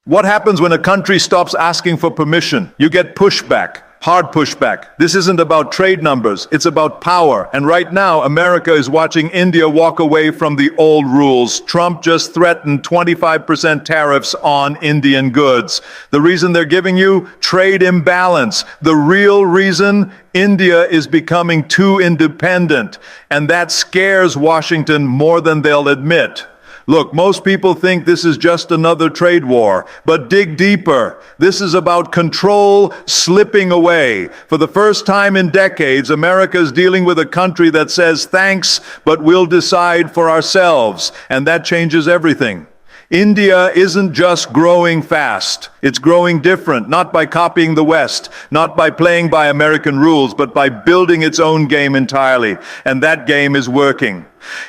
What happens when a country stops asking for permission? You get pushback. Hard pushback. This isn't about trade numbers, it's about power. And right now, America is watching India walk away from the old rules. Trump just threatened 25% tariffs on Indian goods. The reason they're giving you? Trade imbalance. The real reason? India is becoming too independent. And that scares Washington more than they'll admit. Look, most people think this is just another trade war, but dig deeper. This is about control slipping away. For the first time in decades, America is dealing with a country that says thanks, but we'll decide for ourselves. And that changes everything. India isn't just growing fast. It's growing different, not by copying the West, not by playing by American rules, but by building its own game entirely. And that game is working.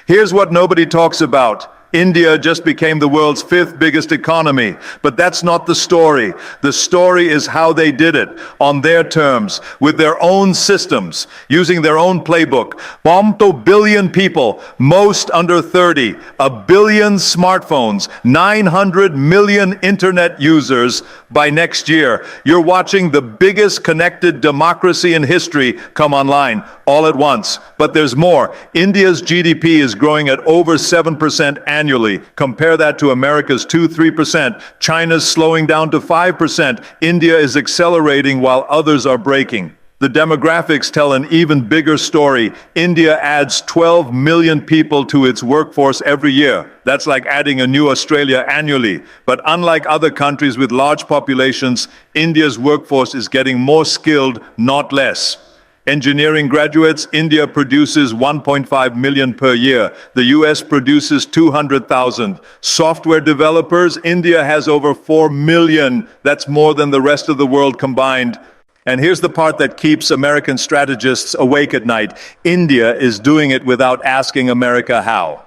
Here's what nobody talks about. India just became the world's 5th biggest economy. But that's not the story. The story is how they did it, on their terms, with their own systems, using their own playbook. 1 billion people, most under 30, 1 billion smartphones, 900 million internet users by next year. You're watching the biggest connected democracy in history come online, all at once. But there's more. India's GDP is growing at over 7% annually. Compare that to America's 2-3%. China's slowing down to 5%. India is accelerating while others are braking. The demographics tell an even bigger story. India adds 12 million people to its workforce every year. That's like adding a new Australia annually. But unlike other countries with large populations, India's workforce is getting more skilled, not less. Engineering graduates, India produces 1.5 million per year. The US produces 200,000. Software developers, India has over 4 million. That's more than the rest of the world combined. And here's the part that keeps American strategists awake at night. India is doing it without asking America how.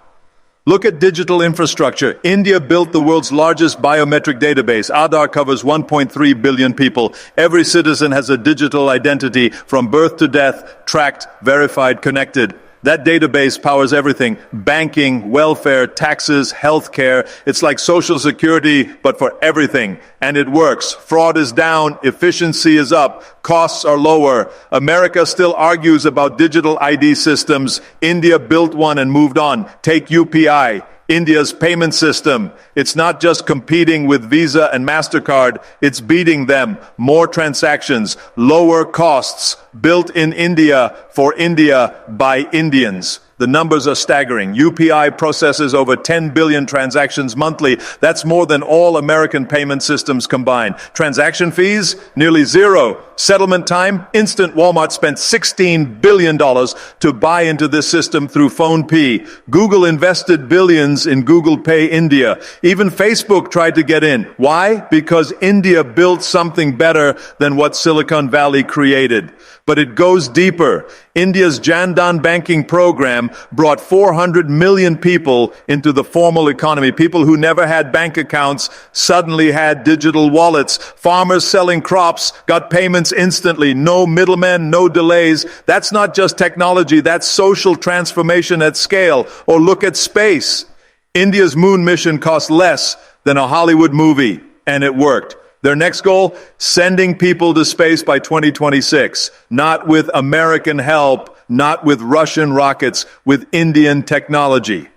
Look at digital infrastructure. India built the world's largest biometric database. Aadhaar covers 1.3 billion people. Every citizen has a digital identity from birth to death, tracked, verified, connected. That database powers everything: banking, welfare, taxes, healthcare. It's like Social Security, but for everything. And it works. Fraud is down, efficiency is up, costs are lower. America still argues about digital ID systems. India built one and moved on. Take UPI. India's payment system. It's not just competing with Visa and MasterCard, it's beating them. More transactions, lower costs, built in India, for India, by Indians. The numbers are staggering. UPI processes over 10 billion transactions monthly. That's more than all American payment systems combined. Transaction fees? Nearly zero. Settlement time? Instant. Walmart spent $16 billion to buy into this system through PhonePe. Google invested billions in Google Pay India. Even Facebook tried to get in. Why? Because India built something better than what Silicon Valley created. But it goes deeper. India's Jan Dhan banking program brought 400 million people into the formal economy. People who never had bank accounts suddenly had digital wallets. Farmers selling crops got payments instantly. No middlemen, no delays. That's not just technology, that's social transformation at scale. Or look at space. India's moon mission cost less than a Hollywood movie, and it worked. Their next goal? Sending people to space by 2026. Not with American help, not with Russian rockets, with Indian technology.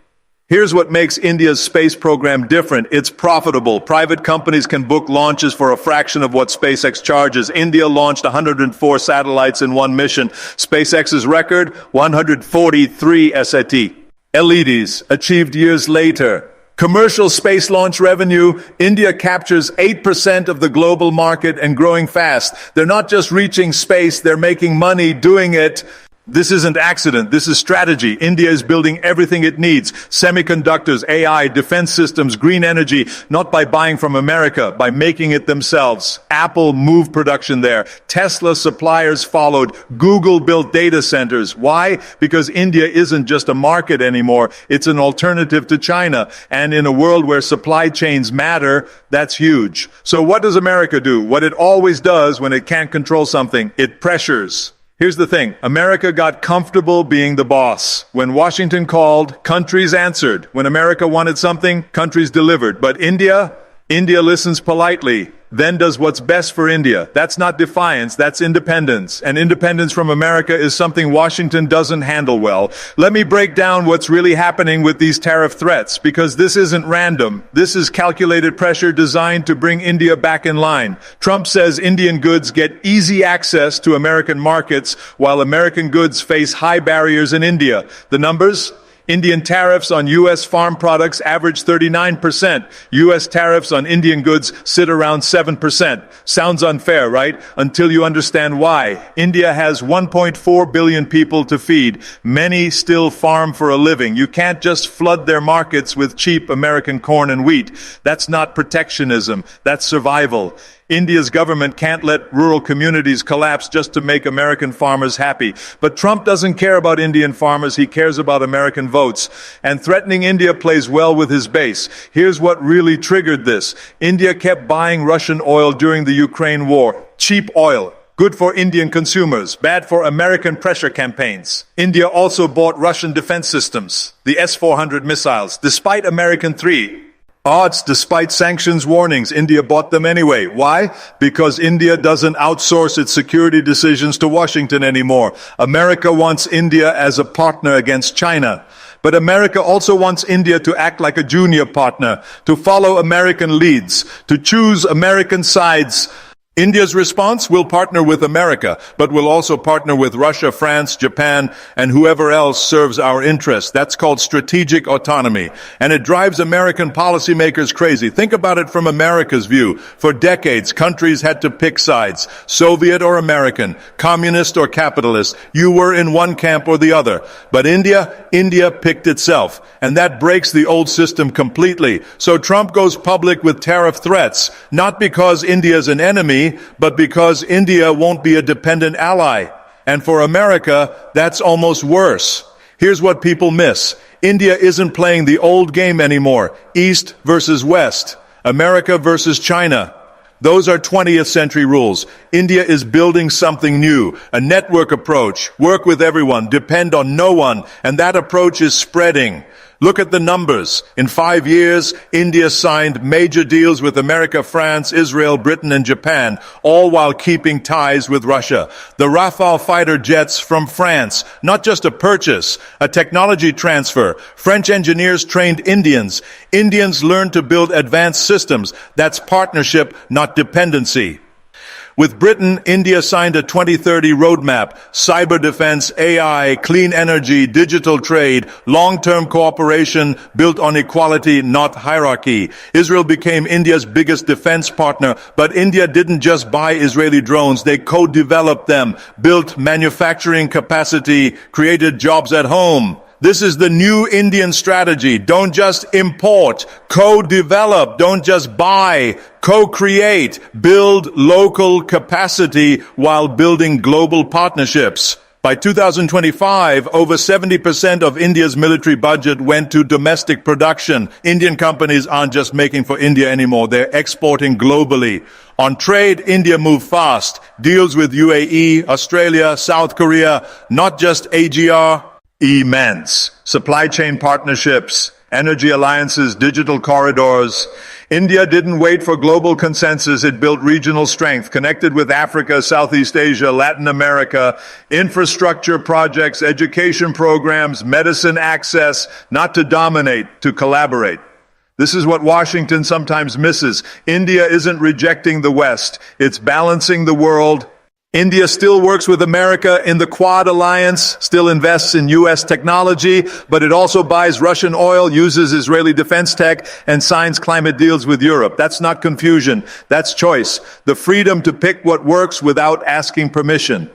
Here's what makes India's space program different. It's profitable. Private companies can book launches for a fraction of what SpaceX charges. India launched 104 satellites in one mission. SpaceX's record? 143 LEDs, achieved years later. Commercial space launch revenue, India captures 8% of the global market and growing fast. They're not just reaching space, they're making money doing it. This isn't accident, this is strategy. India is building everything it needs. Semiconductors, AI, defense systems, green energy, not by buying from America, by making it themselves. Apple moved production there. Tesla suppliers followed. Google built data centers. Why? Because India isn't just a market anymore, it's an alternative to China. And in a world where supply chains matter, that's huge. So what does America do? What it always does when it can't control something, it pressures. Here's the thing. America got comfortable being the boss. When Washington called, countries answered. When America wanted something, countries delivered. But India, India listens politely, then does what's best for India. That's not defiance, that's independence. And independence from America is something Washington doesn't handle well. Let me break down what's really happening with these tariff threats, because this isn't random. This is calculated pressure designed to bring India back in line. Trump says Indian goods get easy access to American markets, while American goods face high barriers in India. The numbers? Indian tariffs on U.S. farm products average 39%. U.S. tariffs on Indian goods sit around 7%. Sounds unfair, right? Until you understand why. India has 1.4 billion people to feed. Many still farm for a living. You can't just flood their markets with cheap American corn and wheat. That's not protectionism. That's survival. India's government can't let rural communities collapse just to make American farmers happy. But Trump doesn't care about Indian farmers, he cares about American votes. And threatening India plays well with his base. Here's what really triggered this. India kept buying Russian oil during the Ukraine war. Cheap oil. Good for Indian consumers, bad for American pressure campaigns. India also bought Russian defense systems, the S-400 missiles, despite American 3. Odds, despite sanctions warnings, India bought them anyway. Why? Because India doesn't outsource its security decisions to Washington anymore. America wants India as a partner against China. But America also wants India to act like a junior partner, to follow American leads, to choose American sides. India's response will partner with America, but will also partner with Russia, France, Japan, and whoever else serves our interests. That's called strategic autonomy. And it drives American policymakers crazy. Think about it from America's view. For decades, countries had to pick sides. Soviet or American, communist or capitalist. You were in one camp or the other. But India picked itself. And that breaks the old system completely. So Trump goes public with tariff threats, not because India's an enemy, but because India won't be a dependent ally. And for America, that's almost worse. Here's what people miss. India isn't playing the old game anymore. East versus West. America versus China. Those are 20th century rules. India is building something new, a network approach. Work with everyone, depend on no one, and that approach is spreading. Look at the numbers. In 5 years, India signed major deals with America, France, Israel, Britain, and Japan, all while keeping ties with Russia. The Rafale fighter jets from France, not just a purchase, a technology transfer. French engineers trained Indians. Indians learned to build advanced systems. That's partnership, not dependency. With Britain, India signed a 2030 roadmap, cyber defense, AI, clean energy, digital trade, long-term cooperation built on equality, not hierarchy. Israel became India's biggest defense partner, but India didn't just buy Israeli drones, they co-developed them, built manufacturing capacity, created jobs at home. This is the new Indian strategy. Don't just import, co-develop, don't just buy, co-create, build local capacity while building global partnerships. By 2025, over 70% of India's military budget went to domestic production. Indian companies aren't just making for India anymore, they're exporting globally. On trade, India moved fast. Deals with UAE, Australia, South Korea, not just AGR. Immense. Supply chain partnerships, energy alliances, digital corridors. India didn't wait for global consensus. It built regional strength, connected with Africa, Southeast Asia, Latin America, infrastructure projects, education programs, medicine access, not to dominate, to collaborate. This is what Washington sometimes misses. India isn't rejecting the West. It's balancing the world. India still works with America in the Quad alliance, still invests in U.S. technology, but it also buys Russian oil, uses Israeli defense tech, and signs climate deals with Europe. That's not confusion. That's choice. The freedom to pick what works without asking permission.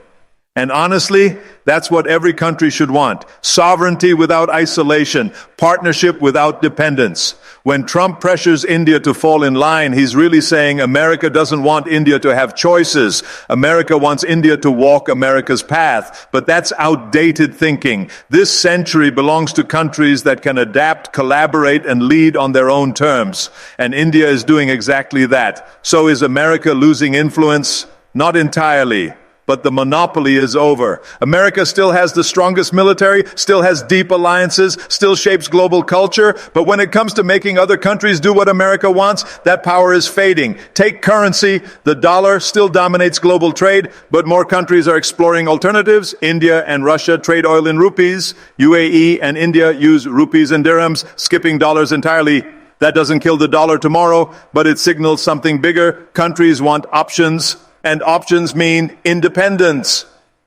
And honestly, that's what every country should want. Sovereignty without isolation, partnership without dependence. When Trump pressures India to fall in line, he's really saying America doesn't want India to have choices. America wants India to walk America's path. But that's outdated thinking. This century belongs to countries that can adapt, collaborate, and lead on their own terms. And India is doing exactly that. So is America losing influence? Not entirely. but the monopoly is over. America still has the strongest military, still has deep alliances, still shapes global culture, but when it comes to making other countries do what America wants, that power is fading. Take currency. The dollar still dominates global trade, but more countries are exploring alternatives. India and Russia trade oil in rupees. UAE and India use rupees and dirhams, skipping dollars entirely. That doesn't kill the dollar tomorrow, but it signals something bigger. Countries want options, and options mean independence.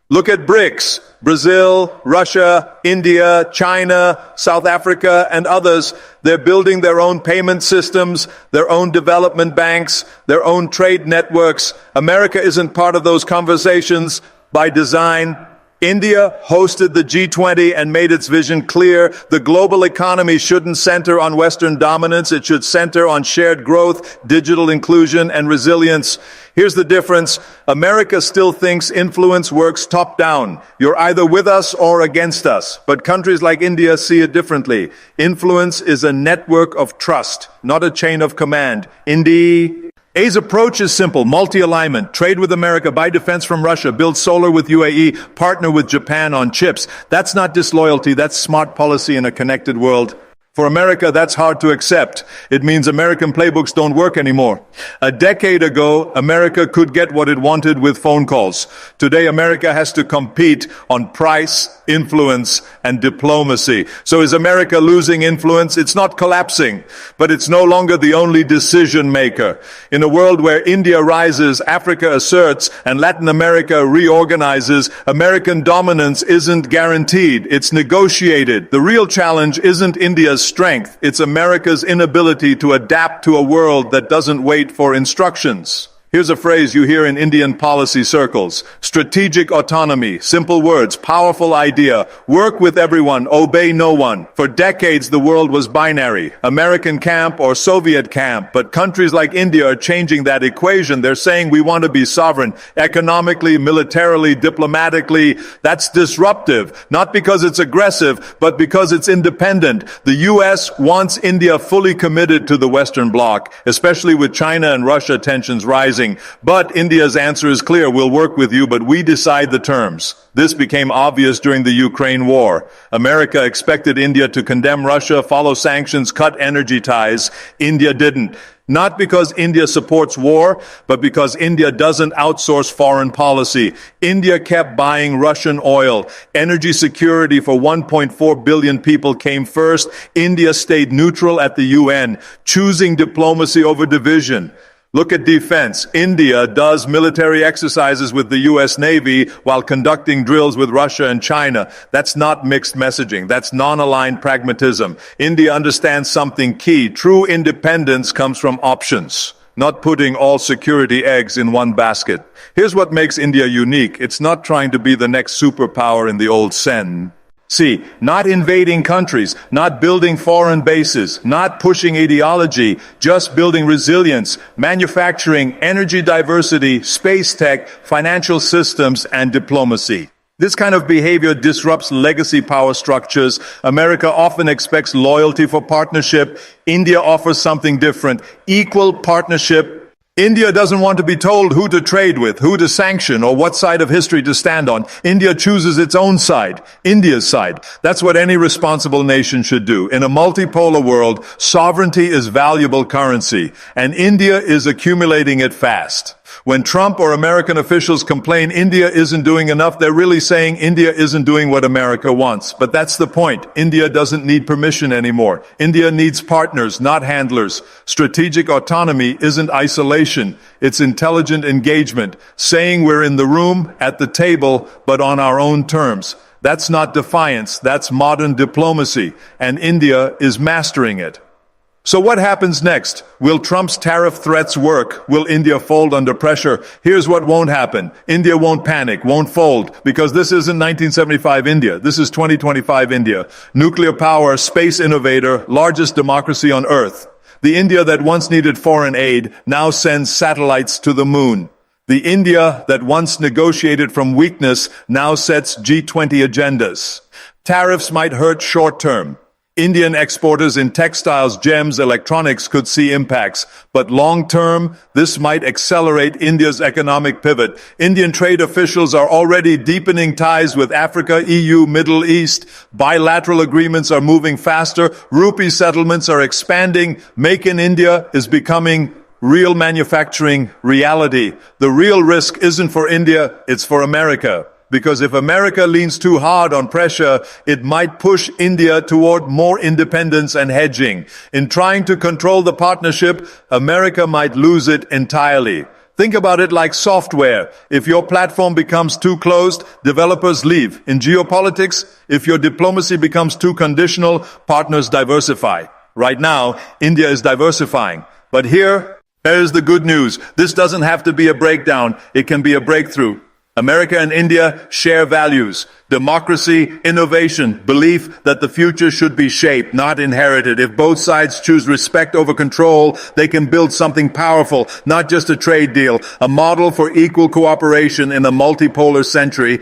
Look at BRICS. Brazil, Russia, India, China, South Africa, and others. They're building their own payment systems, their own development banks, their own trade networks. America isn't part of those conversations by design. India hosted the G20 and made its vision clear. The global economy shouldn't center on Western dominance. It should center on shared growth, digital inclusion, and resilience. Here's the difference. America still thinks influence works top-down. You're either with us or against us. But countries like India see it differently. Influence is a network of trust, not a chain of command. A's approach is simple: multi-alignment, trade with America, buy defense from Russia, build solar with UAE, partner with Japan on chips. That's not disloyalty, that's smart policy in a connected world. For America, that's hard to accept. It means American playbooks don't work anymore. A decade ago, America could get what it wanted with phone calls. Today, America has to compete on price, influence, and diplomacy. So is America losing influence? It's not collapsing, but it's no longer the only decision maker. In a world where India rises, Africa asserts, and Latin America reorganizes, American dominance isn't guaranteed. It's negotiated. The real challenge isn't India's strength. It's America's inability to adapt to a world that doesn't wait for instructions. Here's a phrase you hear in Indian policy circles: strategic autonomy. Simple words, powerful idea. Work with everyone, obey no one. For decades, the world was binary: American camp or Soviet camp. But countries like India are changing that equation. They're saying we want to be sovereign, economically, militarily, diplomatically. That's disruptive, not because it's aggressive, but because it's independent. The U.S. wants India fully committed to the Western Bloc, especially with China and Russia tensions rising. But India's answer is clear: we'll work with you, but we decide the terms. This became obvious during the Ukraine war. America expected India to condemn Russia, follow sanctions, cut energy ties. India didn't. Not because India supports war, but because India doesn't outsource foreign policy. India kept buying Russian oil. Energy security for 1.4 billion people came first. India stayed neutral at the UN, choosing diplomacy over division. Look at defense. India does military exercises with the U.S. Navy while conducting drills with Russia and China. That's not mixed messaging. That's non-aligned pragmatism. India understands something key. True independence comes from options, not putting all security eggs in one basket. Here's what makes India unique. It's not trying to be the next superpower in the old sense. See, not invading countries, not building foreign bases, not pushing ideology, just building resilience, manufacturing, energy diversity, space tech, financial systems, and diplomacy. This kind of behavior disrupts legacy power structures. America often expects loyalty for partnership. India offers something different: equal partnership. India doesn't want to be told who to trade with, who to sanction, or what side of history to stand on. India chooses its own side, India's side. That's what any responsible nation should do. In a multipolar world, sovereignty is valuable currency, and India is accumulating it fast. When Trump or American officials complain India isn't doing enough, they're really saying India isn't doing what America wants. But that's the point. India doesn't need permission anymore. India needs partners, not handlers. Strategic autonomy isn't isolation. It's intelligent engagement, saying we're in the room, at the table, but on our own terms. That's not defiance. That's modern diplomacy. And India is mastering it. So what happens next? Will Trump's tariff threats work? Will India fold under pressure? Here's what won't happen. India won't panic, won't fold, because this isn't 1975 India. This is 2025 India. Nuclear power, space innovator, largest democracy on earth. The India that once needed foreign aid now sends satellites to the moon. The India that once negotiated from weakness now sets G20 agendas. Tariffs might hurt short term, Indian exporters in textiles, gems, electronics could see impacts, but long-term, this might accelerate India's economic pivot. Indian trade officials are already deepening ties with Africa, EU, Middle East. Bilateral agreements are moving faster. Rupee settlements are expanding. Make in India is becoming real manufacturing reality. The real risk isn't for India, it's for America. Because if America leans too hard on pressure, it might push India toward more independence and hedging. In trying to control the partnership, America might lose it entirely. Think about it like software. If your platform becomes too closed, developers leave. In geopolitics, if your diplomacy becomes too conditional, partners diversify. Right now, India is diversifying. But here's the good news. This doesn't have to be a breakdown. It can be a breakthrough. America and India share values, democracy, innovation, belief that the future should be shaped, not inherited. If both sides choose respect over control, they can build something powerful, not just a trade deal, a model for equal cooperation in a multipolar century.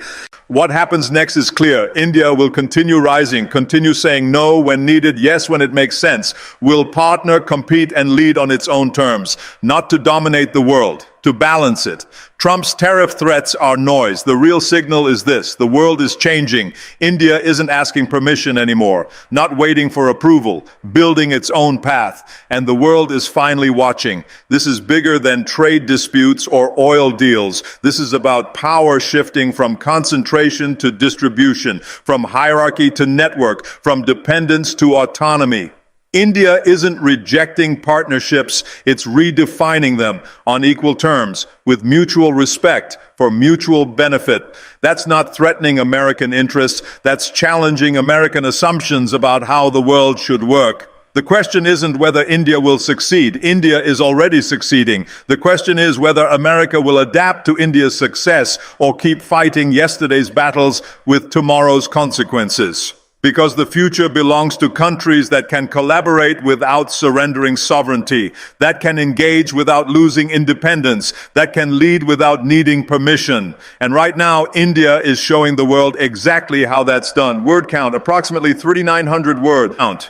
What happens next is clear. India will continue rising, continue saying no when needed, yes when it makes sense. Will partner, compete, and lead on its own terms, not to dominate the world, to balance it. Trump's tariff threats are noise. The real signal is this: the world is changing. India isn't asking permission anymore, not waiting for approval, building its own path. And the world is finally watching. This is bigger than trade disputes or oil deals. This is about power shifting from concentration to distribution, from hierarchy to network, from dependence to autonomy. India isn't rejecting partnerships, it's redefining them on equal terms, with mutual respect for mutual benefit. That's not threatening American interests, that's challenging American assumptions about how the world should work. The question isn't whether India will succeed. India is already succeeding. The question is whether America will adapt to India's success or keep fighting yesterday's battles with tomorrow's consequences. Because the future belongs to countries that can collaborate without surrendering sovereignty, that can engage without losing independence, that can lead without needing permission. And right now, India is showing the world exactly how that's done. Word count, approximately 3,900 word count.